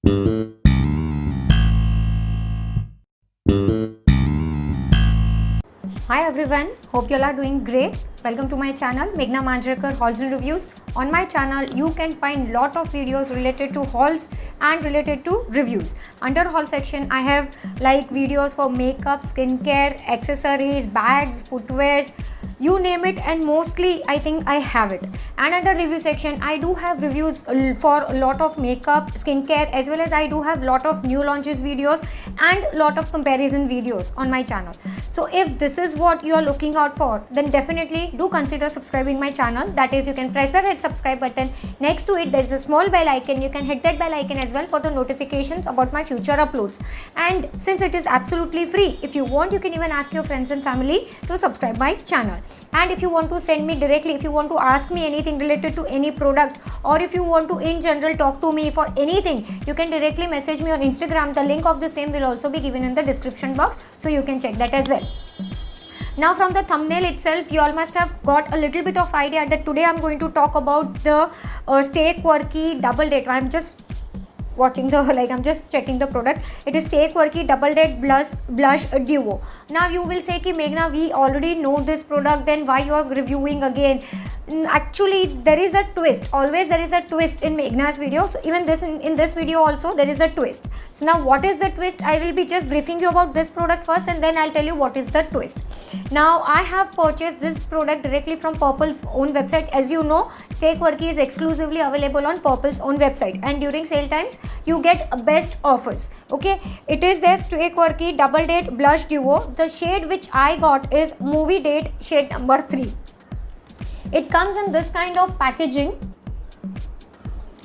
Hi everyone, hope you all are doing great. Welcome to my channel Meghna Manjrekar Hauls and Reviews. On my channel you can find lot of videos related to hauls and related to reviews. Under haul section I have like videos for makeup, skincare, accessories, bags, footwears, you name it, and mostly I think I have it. And under review section I do have reviews for a lot of makeup, skincare, as well as I do have lot of new launches videos and lot of comparison videos on my channel. So if this is what you are looking out for, then definitely do consider subscribing my channel. That is, you can press the red subscribe button. Next to it there is a small bell icon. You can hit that bell icon as well for the notifications about my future uploads. And since it is absolutely free, if you want you can even ask your friends and family to subscribe my channel. And if you want to send me directly, if you want to ask me anything related to any product, or if you want to in general talk to me for anything, you can directly message me on Instagram. The link of the same will also be given in the description box, so you can check that as well. Now from the thumbnail itself you all must have got a little bit of idea that today I'm going to talk about the Stay Quirky Double Date. I'm just watching the I'm just checking the product. It is Stay Quirky Double Date Blush Duo. Now you will say ki Meghna, we already know this product, then why you are reviewing again? Actually there is a twist. Always there is a twist in Meghna's video. So even this in this video also there is a twist. So now what is the twist? I will be just briefing you about this product first, and then I'll tell you what is the twist. Now I have purchased this product directly from Purple's own website. As you know, Stay Quirky is exclusively available on Purple's own website, and during sale times you get best offers. Okay, it is their Stay Quirky Double Date Blush Duo. The shade which I got is Movie Date shade number 3. It comes in this kind of packaging.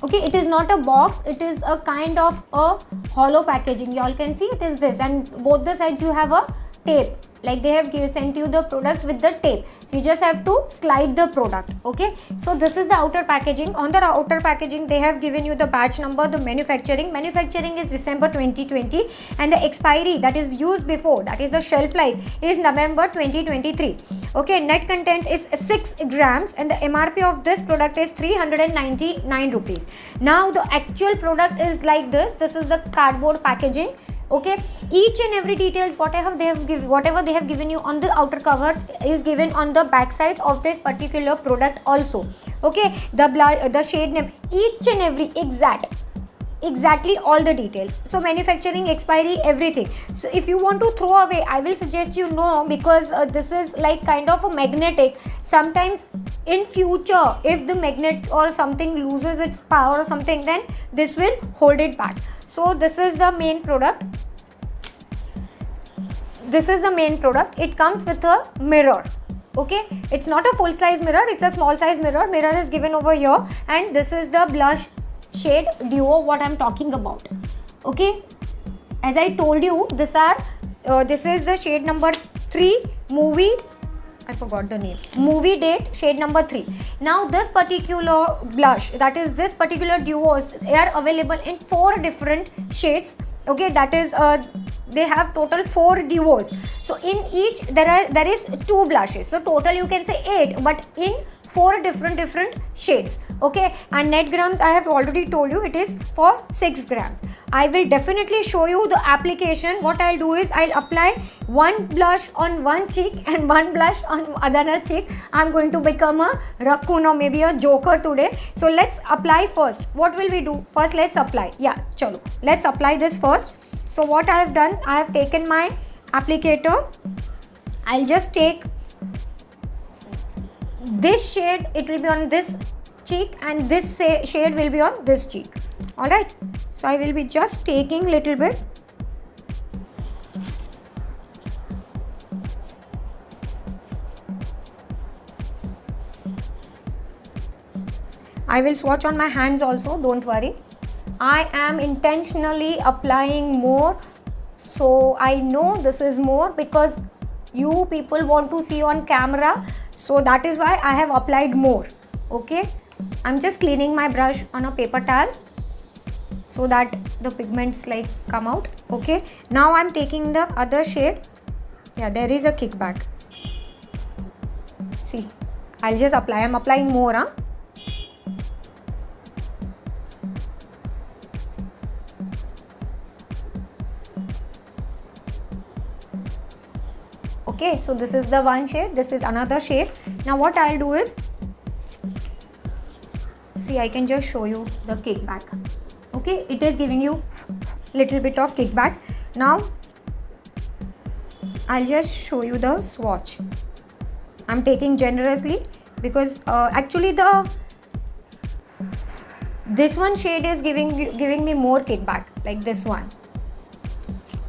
Okay, it is not a box, it is a kind of a hollow packaging. You all can see it is this, and both the sides you have a tape, like they have sent you the product with the tape, so you just have to slide the product. Okay, so this is the outer packaging. On the outer packaging they have given you the batch number, the manufacturing is December 2020, and the expiry, that is used before, that is the shelf life, is November 2023. Okay, net content is 6 grams and the MRP of this product is 399 rupees. Now the actual product is like this. This is the cardboard packaging. Okay, each and every details whatever they have given you on the outer cover is given on the back side of this particular product also. Okay, the shade name, each and every exactly all the details. So manufacturing, expiry, everything. So if you want to throw away, I will suggest you no, because this is like kind of a magnetic. Sometimes in future if the magnet or something loses its power or something, then this will hold it back. So this is the main product. This is the main product. It comes with a mirror. Okay, it's not a full size mirror, it's a small size mirror. Mirror is given over here, and this is the blush shade duo what I'm talking about. Okay, as I told you, this is the shade number 3, I forgot the name, Movie Date shade number 3. Now this particular blush, that is this particular duos, they are available in 4 different shades. Okay, that is they have total 4 duos. So in each there is 2 blushes, so total you can say 8, but in 4 different shades. Okay, and net grams I have already told you, it is for 6 grams. I will definitely show you the application. What I'll do is I'll apply one blush on one cheek and one blush on other cheek. I'm going to become a raccoon or maybe a joker today. So let's apply first. What will we do first? Let's apply. Yeah, chalo, let's apply this first. So what I have done, I have taken my applicator. I'll just take this shade, it will be on this cheek, and this shade will be on this cheek. Alright, so I will be just taking little bit. I will swatch on my hands also, don't worry. I am intentionally applying more, so I know this is more because you people want to see on camera, so that is why I have applied more. Okay, I'm just cleaning my brush on a paper towel so that the pigments like come out. Okay, now I'm taking the other shade. Yeah, there is a kickback. See, I'll just apply. I'm applying more. Okay, so this is the one shade, this is another shade. Now what I'll do is, see, I can just show you the kickback. Okay, it is giving you little bit of kickback. Now I'll just show you the swatch. I'm taking generously because actually this one shade is giving me more kickback, like this one.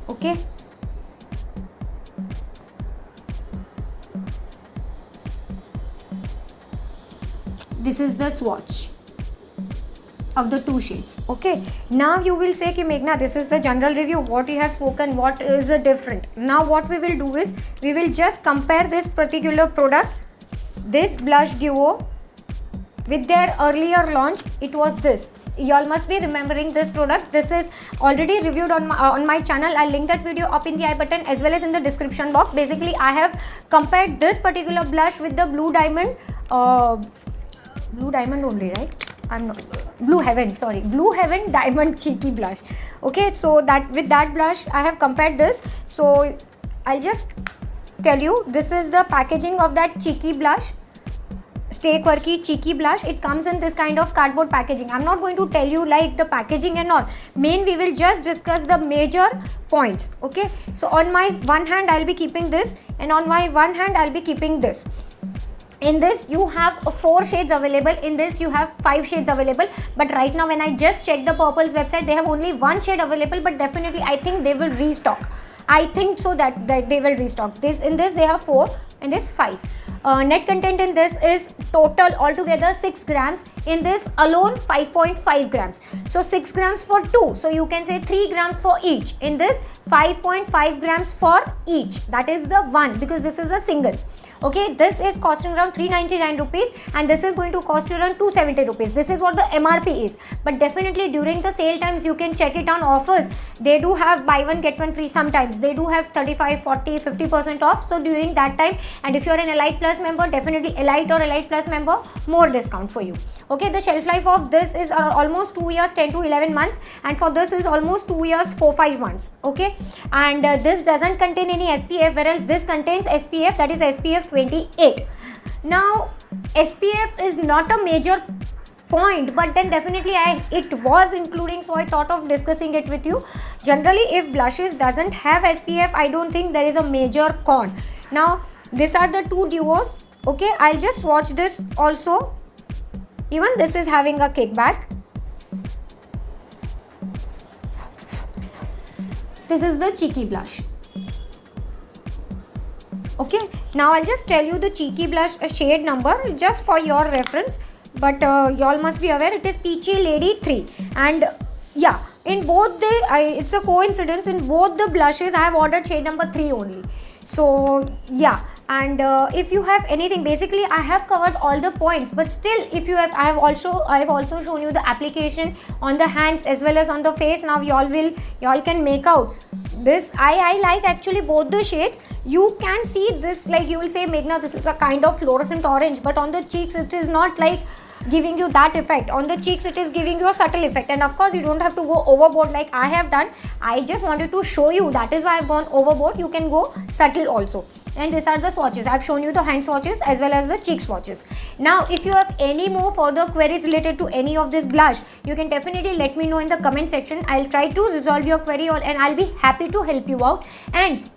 Okay, this is the swatch of the two shades. Okay, now you will say ki Meghna, this is the general review, what you have spoken, what is the different. Now what we will do is, we will just compare this particular product, this blush duo, with their earlier launch. It was this. Y'all must be remembering this product. This is already reviewed on my channel. I'll link that video up in the I button as well as in the description box. Basically, I have compared this particular blush with the Blue Diamond only, right? I'm not Blue Heaven, sorry, Blue Heaven Diamond Cheeky Blush. Okay, so that with that blush I have compared this. So I'll just tell you, this is the packaging of that cheeky blush, Stay Quirky Cheeky Blush. It comes in this kind of cardboard packaging. I'm not going to tell you like the packaging and all. We will just discuss the major points. Okay, so on my one hand I'll be keeping this, and on my one hand I'll be keeping this. In this you have 4 shades available, in this you have 5 shades available, but right now when I just checked the Purple's website, they have only 1 shade available, but definitely I think they will restock. I think so that they will restock. In this they have 4, in this 5. Net content in this is total altogether 6 grams. In this alone 5.5 grams. So 6 grams for 2. So you can say 3 grams for each. In this 5.5 grams for each. That is the one, because this is a single. Okay, this is costing around 399 rupees and this is going to cost you around 270 rupees. This is what the MRP is. But definitely during the sale times you can check it on offers. They do have buy one get one free sometimes. They do have 35, 40, 50% off. So during that time, and if you are an Elite Plus member, definitely Elite or Elite Plus member, more discount for you. Okay, the shelf life of this is almost 2 years, 10 to 11 months, and for this is almost 2 years, 4-5 months. Okay, and this doesn't contain any SPF, whereas this contains SPF, that is SPF 28. Now SPF is not a major point, but then definitely it was including, so I thought of discussing it with you. Generally if blushes doesn't have SPF, I don't think there is a major con. Now these are the two duos. Okay, I'll just swatch this also. Even this is having a kickback. This is the Cheeky Blush. Okay, now I'll just tell you the Cheeky Blush shade number just for your reference, but y'all must be aware it is Peachy Lady 3. And yeah, in both it's a coincidence, in both the blushes I have ordered shade number 3 only. So yeah, and if you have anything, basically I have covered all the points, but still if you have, I have also shown you the application on the hands as well as on the face. Now y'all can make out this. I like actually both the shades. You can see this, like you will say Meghna, this is a kind of fluorescent orange, but on the cheeks it is not like giving you that effect. On the cheeks it is giving you a subtle effect, and of course you don't have to go overboard like I have done. I just wanted to show you, that is why I've gone overboard. You can go subtle also. And these are the swatches. I've shown you the hand swatches as well as the cheek swatches. Now if you have any more further queries related to any of this blush, you can definitely let me know in the comment section. I'll try to resolve your query and I'll be happy to help you out. And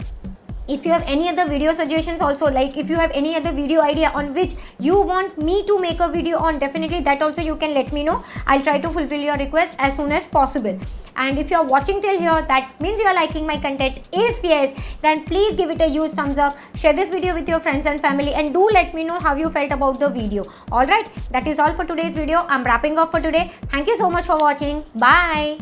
if you have any other video suggestions also, like if you have any other video idea on which you want me to make a video on, definitely that also you can let me know. I'll try to fulfill your request as soon as possible. And if you are watching till here, that means you are liking my content. If yes, then please give it a huge thumbs up, share this video with your friends and family, and do let me know how you felt about the video. Alright, that is all for today's video. I'm wrapping up for today. Thank you so much for watching. Bye.